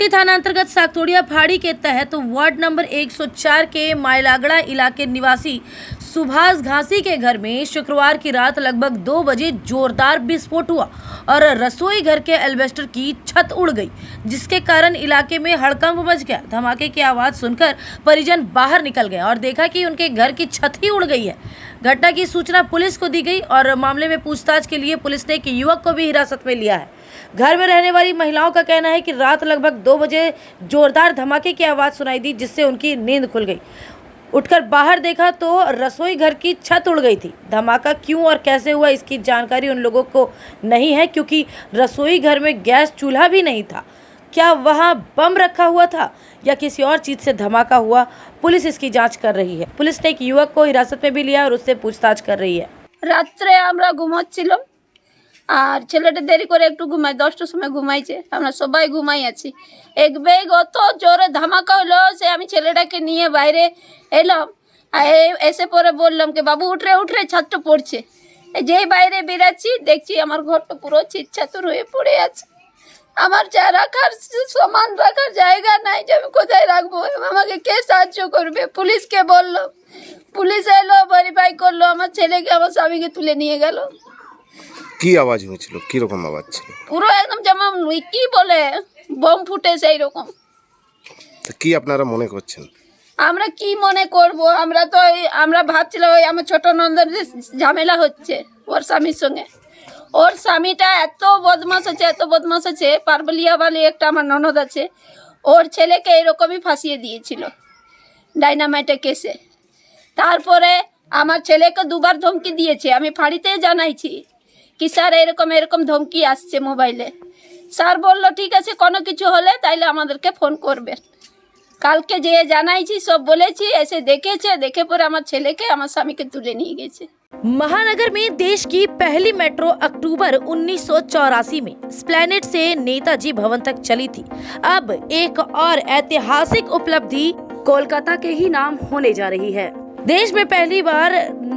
चोटी थाना अंतर्गत सागतोड़िया फाड़ी के तहत वार्ड नंबर 104 के मायलागड़ा इलाके निवासी सुभाष घासी के घर में शुक्रवार की रात लगभग 2 बजे जोरदार विस्फोट हुआ और रसोई घर के एल्वेस्टर की छत उड़ गई, जिसके कारण इलाके में हड़कंप मच गया। धमाके की आवाज़ सुनकर परिजन बाहर निकल गए और देखा कि उनके घर की छत ही उड़ गई है। घटना की सूचना पुलिस को दी गई और मामले में पूछताछ के लिए पुलिस ने एक युवक को भी हिरासत में लिया है। घर में रहने वाली महिलाओं का कहना है कि रात लगभग 2 बजे जोरदार धमाके की आवाज़ सुनाई दी, जिससे उनकी नींद खुल गई। उठकर बाहर देखा तो रसोई घर की छत उड़ गई थी। धमाका क्यों और कैसे हुआ इसकी जानकारी उन लोगों को नहीं है, क्योंकि रसोई घर में गैस चूल्हा भी नहीं था। क्या वहां बम रखा हुआ था या किसी और चीज़ से धमाका हुआ, पुलिस इसकी जांच कर रही है। पुलिस ने एक युवक को हिरासत में भी लिया और उससे पूछताछ कर रही है। রাত্রে আমরা ঘুমাচ্ছিলাম আর ছেলেটা দেরি করে একটু ঘুমায়, 10টার সময় ঘুমাইছে, আমরা সবাই ঘুমাই আছি। এক বেগ অত জোরে ধামাকা হলো, সে আমি ছেলেটাকে নিয়ে বাইরে এলাম। এসে পরে বললাম কি বাবু উঠরে উঠরে ছাদটা পড়ছে। যেই বাইরে বেরাচ্ছি দেখছি আমার ঘরটা পুরো ছিটছাতুর হয়ে পড়ে আছে। আমার যা রাখার সামান রাখার জায়গা নাই, যে আমি কোথায় রাখবো, আমাকে কে সাহায্য করবে? পুলিশকে বললাম, পুলিশ এলো, ভেরিফাই করলো, আমার ছেলেকে আমার স্বামীকে তুলে নিয়ে গেল। কি আওয়াজ হয়েছিল, কি রকম আওয়াজ ছিল? পুরো একদম যেমন কি বলে বোম ফুটে সেই রকম। তো কি আপনারা মনে করছেন? আমরা কি মনে করব, আমরা ভাবছিলাম ওই আমার ছোট নন্দনের ঝামেলা হচ্ছে ওর স্বামীর সঙ্গে। ওর স্বামীটা এত বদমাশ আছে, পারবলিয়া বলে একটা আমার ননদ আছে, ওর ছেলেকে এরকমই ফাঁসিয়ে দিয়েছিল ডাইনামাইটের কেসে। তারপরে আমার ছেলেকে 2বার ধমকি দিয়েছে, আমি ফাঁড়িতে জানাইছি কি স্যার এরকম ধমকি আসছে মোবাইলে। স্যার বললো ঠিক আছে, কোনো কিছু হলে তাইলে আমাদেরকে ফোন করবেন। কালকে যে জানাইছি সব বলেছি, এসে দেখেছে, দেখে পরে আমার ছেলেকে আমার স্বামীকে তুলে নিয়ে গেছে। महानगर में देश की पहली मेट्रो अक्टूबर 1984 में स्प्लैनेड से नेताजी भवन तक चली थी। अब एक और ऐतिहासिक उपलब्धि कोलकाता के ही नाम होने जा रही है। देश में पहली बार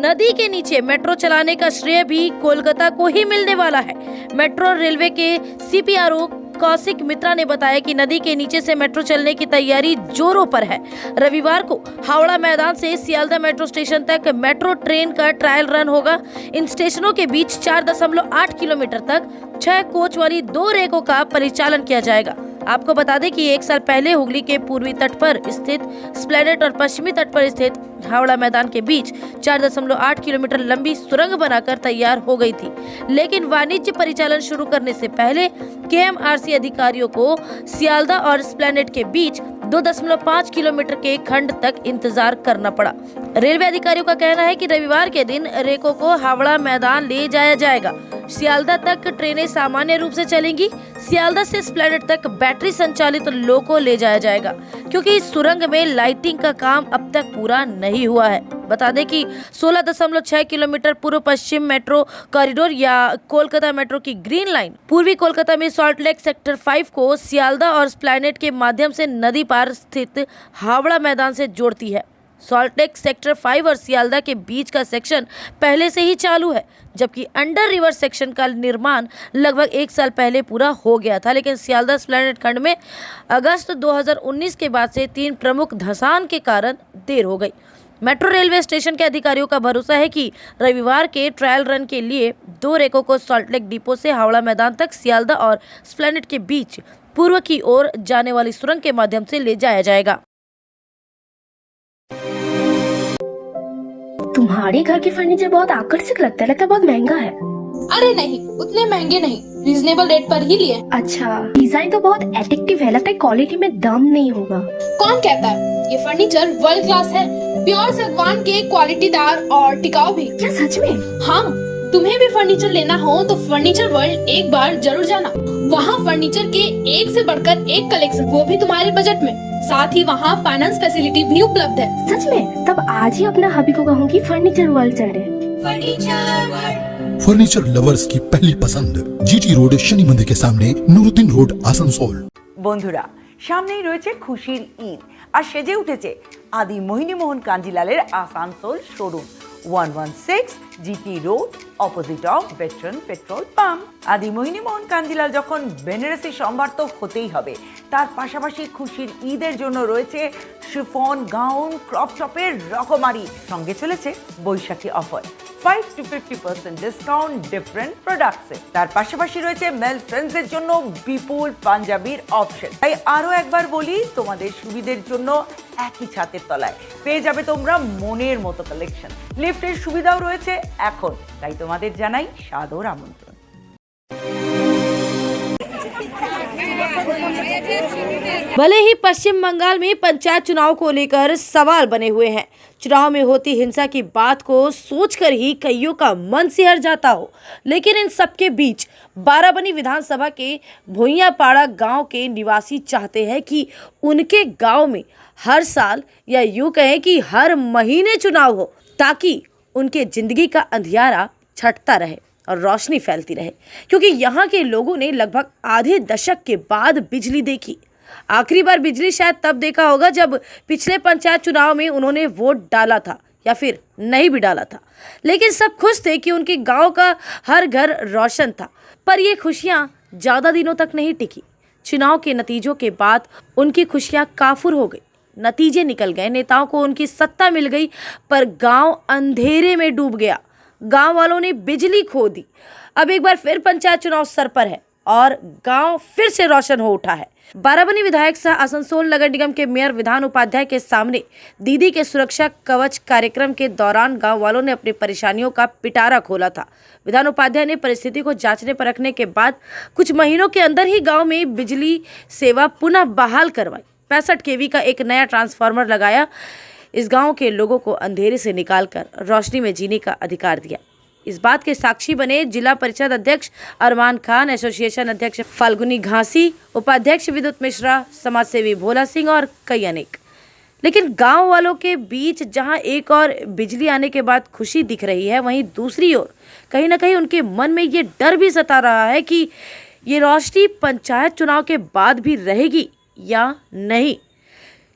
नदी के नीचे मेट्रो चलाने का श्रेय भी कोलकाता को ही मिलने वाला है। मेट्रो रेलवे के CPRO कौशिक मित्रा ने बताया कि नदी के नीचे से मेट्रो चलने की तैयारी जोरों पर है। रविवार को हावड़ा मैदान से सियालदह मेट्रो स्टेशन तक मेट्रो ट्रेन का ट्रायल रन होगा। इन स्टेशनों के बीच 4.8 किलोमीटर तक 6 कोच वाली 2 रेकों का परिचालन किया जाएगा। आपको बता दें कि 1 साल पहले हुगली के पूर्वी तट पर स्थित स्प्लैनेड और पश्चिमी तट पर स्थित हावड़ा मैदान के बीच 4.8 किलोमीटर लंबी सुरंग बनाकर तैयार हो गई थी, लेकिन वाणिज्य परिचालन शुरू करने से पहले KMRC अधिकारियों को सियालदह और स्प्लैनेड के बीच 2.5 किलोमीटर के खंड तक इंतजार करना पड़ा। रेलवे अधिकारियों का कहना है कि रविवार के दिन रेकों को हावड़ा मैदान ले जाया जाएगा। सियालदह तक ट्रेनें सामान्य रूप से चलेंगी। सियालदह से स्प्लैनेड तक बैटरी संचालित लोको ले जाया जाएगा, क्योंकि इस सुरंग में लाइटिंग का काम अब तक पूरा नहीं हुआ है। बता दें कि 16.6 किलोमीटर पूर्व पश्चिम मेट्रो कॉरिडोर या कोलकाता मेट्रो की ग्रीन लाइन पूर्वी कोलकाता में सॉल्ट लेक सेक्टर 5 को सियालदह और स्प्लैनेड के माध्यम से नदी पार स्थित हावड़ा मैदान से जोड़ती है। सॉल्ट लेक सेक्टर 5 और सियालदह के बीच का सेक्शन पहले से ही चालू है, जबकि अंडर रिवर सेक्शन का निर्माण लगभग 1 साल पहले पूरा हो गया था। लेकिन सियालदह स्प्लैनेड खंड में अगस्त 2019 के बाद से 3 प्रमुख धंसान के कारण देर हो गई। मेट्रो रेलवे स्टेशन के अधिकारियों का भरोसा है कि रविवार के ट्रायल रन के लिए 2 रेकों को सॉल्ट लेक डिपो से हावड़ा मैदान तक सियालदह और स्प्लैनेड के बीच पूर्व की ओर जाने वाली सुरंग के माध्यम से ले जाया जाएगा। तुम्हारे घर के फर्नीचर बहुत आकर्षक लगता है बहुत महंगा है। अरे नहीं, उतने महंगे नहीं, रीजनेबल रेट पर ही लिए। अच्छा, डिजाइन तो बहुत एट्रैक्टिव है, लगता है क्वालिटी में दम नहीं होगा। कौन कहता है? ये फर्नीचर वर्ल्ड क्लास है, प्योर सागवान के, क्वालिटीदार और टिकाऊ भी। क्या सच में? हाँ, तुम्हें भी फर्नीचर लेना हो तो फर्नीचर वर्ल्ड एक बार जरूर जाना। वहाँ फर्नीचर के एक से बढ़कर एक कलेक्शन, वो भी तुम्हारे बजट में। साथ ही वहाँ फाइनेंस फैसिलिटी भी उपलब्ध है। सच में? तब आज ही अपना हबी को कहूँगी फर्नीचर वर्ल्ड चले। फर्नीचर लवर्स की पहली पसंद, GT रोड शनि मंदिर के सामने, नूरुद्दीन रोड, आसनसोल। বন্ধুরা, সামনেই রয়েছে খুশির ঈদ আর সেজে উঠেছে আদি মোহিনীমোহন কাঞ্জিলালের Asansol showroom 116 GT road opposite of veteran petrol pump. Adimohini Mohan Kanjilal যখন বেনারসি সম্ভার তো হতেই হবে, তার পাশাপাশি খুশির ঈদের জন্য রয়েছে শিফন, গাউন, ক্রপ টপের রকমারি, সঙ্গে চলেছে বৈশাখী অফার 5 to 50% ডিসকাউন্ট ডিফারেন্ট প্রোডাক্টসে। তার পাশাপাশি রয়েছে মেল ফ্রেন্ডসের জন্য বিপুল পাঞ্জাবির অপশন। তাই আরও একবার বলি, তোমাদের সুবিধের জন্য একই ছাদের তলায় পেয়ে যাবে তোমরা মনের মতো কালেকশন। লিফটের সুবিধাও রয়েছে এখন, তাই তোমাদের জানাই সাদর আমন্ত্রণ। भले ही पश्चिम बंगाल में पंचायत चुनाव को लेकर सवाल बने हुए हैं, चुनाव में होती हिंसा की बात को सोचकर ही कईयों का मन सिहर जाता हो, लेकिन इन सबके बीच बाराबनी विधानसभा के भुइयापाड़ा गांव के निवासी चाहते हैं कि उनके गांव में हर साल या यूं कहें कि हर महीने चुनाव हो, ताकि उनके जिंदगी का अंधियारा छटता रहे और रोशनी फैलती रहे। क्योंकि यहाँ के लोगों ने लगभग आधे दशक के बाद बिजली देखी। आखिरी बार बिजली शायद तब देखा होगा जब पिछले पंचायत चुनाव में उन्होंने वोट डाला था या फिर नहीं भी डाला था, लेकिन सब खुश थे कि उनके गांव का हर घर रोशन था। पर ये खुशियाँ ज़्यादा दिनों तक नहीं टिकी। चुनाव के नतीजों के बाद उनकी खुशियाँ काफुर हो गई, नतीजे निकल गए, नेताओं को उनकी सत्ता मिल गई, पर गांव अंधेरे में डूब गया। गांव वालों ने बिजली खो दी। अब एक बार फिर पंचायत चुनाव सर पर है और गांव फिर से रोशन हो उठा है। बाराबनी विधायक सह आसनसोल नगर निगम के मेयर विधान उपाध्याय के सामने दीदी के सुरक्षा कवच कार्यक्रम के दौरान गांव वालों ने अपनी परेशानियों का पिटारा खोला था। विधान उपाध्याय ने परिस्थिति को जांचने परखने के बाद कुछ महीनों के अंदर ही गांव में बिजली सेवा पुनः बहाल करवाई। 65 kV का एक नया ट्रांसफार्मर लगाया। इस गांव के लोगों को अंधेरे से निकालकर रोशनी में जीने का अधिकार दिया। इस बात के साक्षी बने जिला परिषद अध्यक्ष अरमान खान, एसोसिएशन अध्यक्ष फाल्गुनी घासी, उपाध्यक्ष विद्युत मिश्रा, समाजसेवी भोला सिंह और कई अनेक। लेकिन गांव वालों के बीच जहां एक और बिजली आने के बाद खुशी दिख रही है, वहीं दूसरी ओर कहीं ना कहीं उनके मन में ये डर भी सता रहा है कि ये रोशनी पंचायत चुनाव के बाद भी रहेगी या नहीं।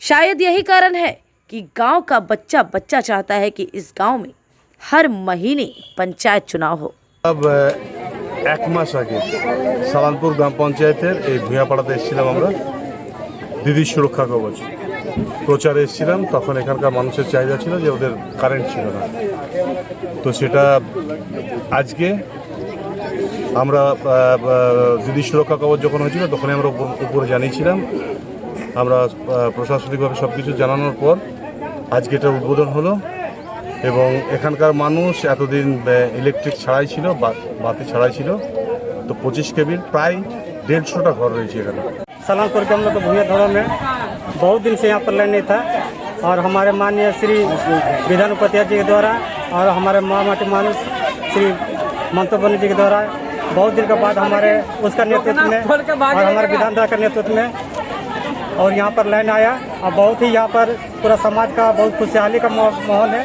शायद यही कारण है कि गांव का बच्चा बच्चा चाहता है कि इस गांव में हर महीने पंचायत चुनाव हो। अब एक मास आगे सालानपुर ग्राम पंचायतेर এই ভুঁইয়াপাড়াতে এসেছিলাম আমরা দিদি সুরক্ষা কবচ প্রচারে এসেছিলাম। তখন এখানকার মানুষের চাহিদা ছিল যে ওদের কারেন্ট ছিল না, তো সেটা আজকে আমরা দিদি সুরক্ষা কবচ যখন হয়েছিল তখনই আমরা উপরে জানিয়েছিলাম। আমরা প্রশাসনিকভাবে সব কিছু জানানোর পর আজকে এটার উদ্বোধন হলো এবং এখানকার মানুষ এতদিন ইলেকট্রিক ছাড়াই ছিল, বাতি ছাড়াই ছিল, तो 25 kV प्राय 150টা घर रही है। सलामपुर के हम लोग भूया धोड़ा में बहुत दिन से यहाँ पर लाइन नहीं था, और हमारे माननीय श्री विधान उपाध्याय जी के द्वारा और हमारे महामठी मानुष श्री ममता बनर्जी जी के द्वारा बहुत दिन के बाद हमारे उसका नेतृत्व में और हमारे विधानसभा के नेतृत्व में और यहाँ पर लाइन आया, और बहुत ही यहाँ पर पूरा समाज का बहुत खुशहाली का माहौल है।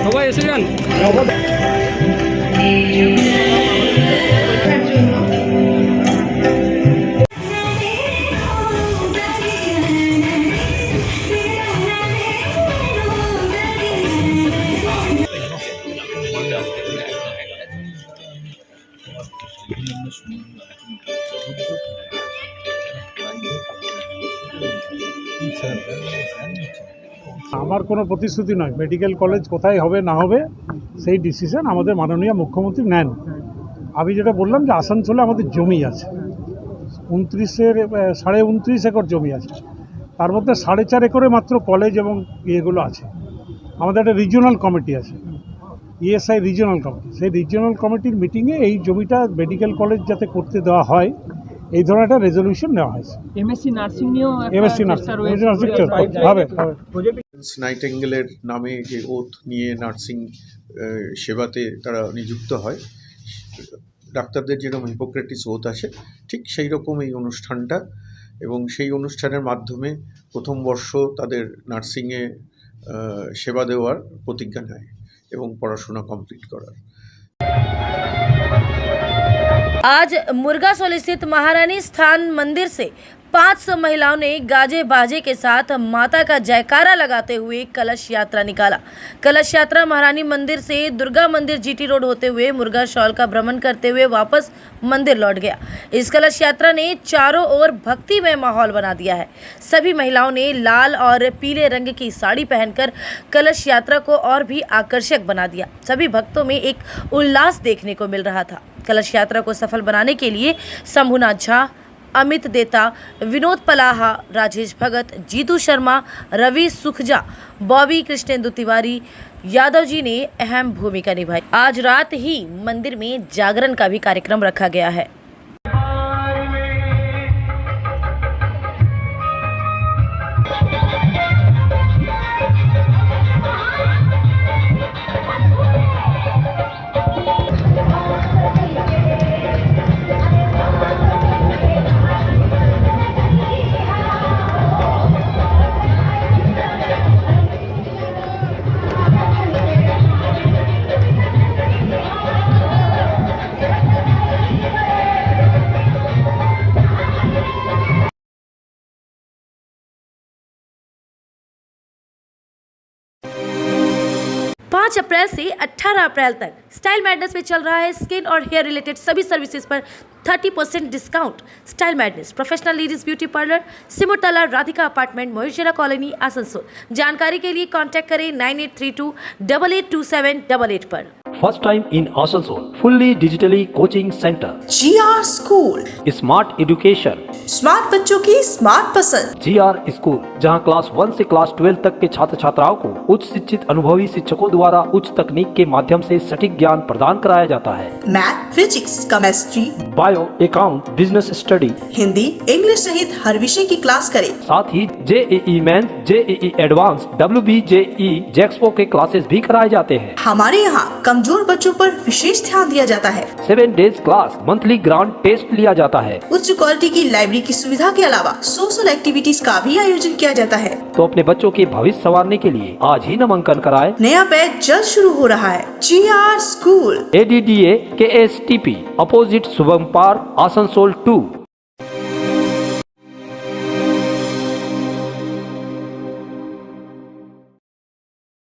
সবাই এসে যান। আমার কোনো প্রতিশ্রুতি নয়, মেডিকেল কলেজ কোথায় হবে না হবে সেই ডিসিশন আমাদের মাননীয় মুখ্যমন্ত্রী নেন। আমি যেটা বললাম যে আসানসোলে আমাদের জমি আছে 29 একর জমি আছে, তার মধ্যে 4.5 একরে মাত্র কলেজ এবং ইয়েগুলো আছে। আমাদের একটা রিজিওনাল কমিটি আছে, ইএসআই রিজিওনাল কমিটি, সেই রিজিওনাল কমিটির মিটিংয়ে এই জমিটা মেডিকেল কলেজ যাতে করতে দেওয়া হয় এই ধরনের একটা রেজলিউশন নেওয়া হয়েছে। এমএসসি নার্সিং নিয়েও এমএসসি নার্সিং হবে। নাইটিঙ্গেলের নামে যে ওথ নিয়ে নার্সিং সেবাতে তারা নিযুক্ত হয়, ডাক্তারদের যেরকম হিপোক্রেটিস ওথ আছে ঠিক সেই রকম এই অনুষ্ঠানটা, এবং সেই অনুষ্ঠানের মাধ্যমে প্রথম বর্ষ তাদের নার্সিংয়ে সেবা দেওয়ার প্রতিজ্ঞা নেয় এবং পড়াশোনা কমপ্লিট করার। आज मुर्गासोल स्थित महारानी स्थान मंदिर से 500 महिलाओं ने गाजे बाजे के साथ माता का जयकारा लगाते हुए कलश यात्रा निकाला। कलश यात्रा महारानी मंदिर से दुर्गा मंदिर जीटी रोड होते हुए मुर्गासोल का भ्रमण करते हुए वापस मंदिर लौट गया। इस कलश यात्रा ने चारों ओर भक्तिमय माहौल बना दिया है। सभी महिलाओं ने लाल और पीले रंग की साड़ी पहनकर कलश यात्रा को और भी आकर्षक बना दिया। सभी भक्तों में एक उल्लास देखने को मिल रहा था। कलश यात्रा को सफल बनाने के लिए शंभुनाथ झा, अमित देता, विनोद पलाहा, राजेश भगत, जीतू शर्मा, रवि सुखजा, बॉबी कृष्णेंदु तिवारी यादव जी ने अहम भूमिका निभाई। आज रात ही मंदिर में जागरण का भी कार्यक्रम रखा गया है। पाँच अप्रैल से 18 अप्रैल तक स्टाइल मैडनेस में चल रहा है स्किन और हेयर रिलेटेड सभी सर्विसेज पर 30% discount. Style madness professional ladies beauty parlour, Simurtala Radhika apartment, Mohishera colony, Asansol. जानकारी के लिए कांटेक्ट करें 9832882788 पर। First time in Asansol, fully digitally coaching center. GR School, Smart education. Smart बच्चों की स्मार्ट पसंद। GR School, जहां क्लास 1 से क्लास 12 तक के छात्र छात्राओं को उच्च शिक्षित अनुभवी शिक्षकों द्वारा उच्च तकनीक के माध्यम से सटीक ज्ञान प्रदान कराया जाता है। Math, physics, chemistry, bio, account, business study, Hindi, English सहित हर विषय की क्लास करें। साथ ही JEE mains, JEE advance, WBJE, JEXPO के क्लासेस भी कराए जाते हैं। हमारे यहाँ कमजोर बच्चों पर विशेष ध्यान दिया जाता है। 7 days class, monthly grand test लिया जाता है। उच्च क्वालिटी की लाइब्रेरी की सुविधा के अलावा सोशल एक्टिविटीज का भी आयोजन किया जाता है। तो अपने बच्चों के भविष्य संवारने के लिए आज ही नामांकन कराएं। नया बैच जल्द शुरू हो रहा है। GR school, ADDA KSTP, opposite Shubham park, Asansol 2।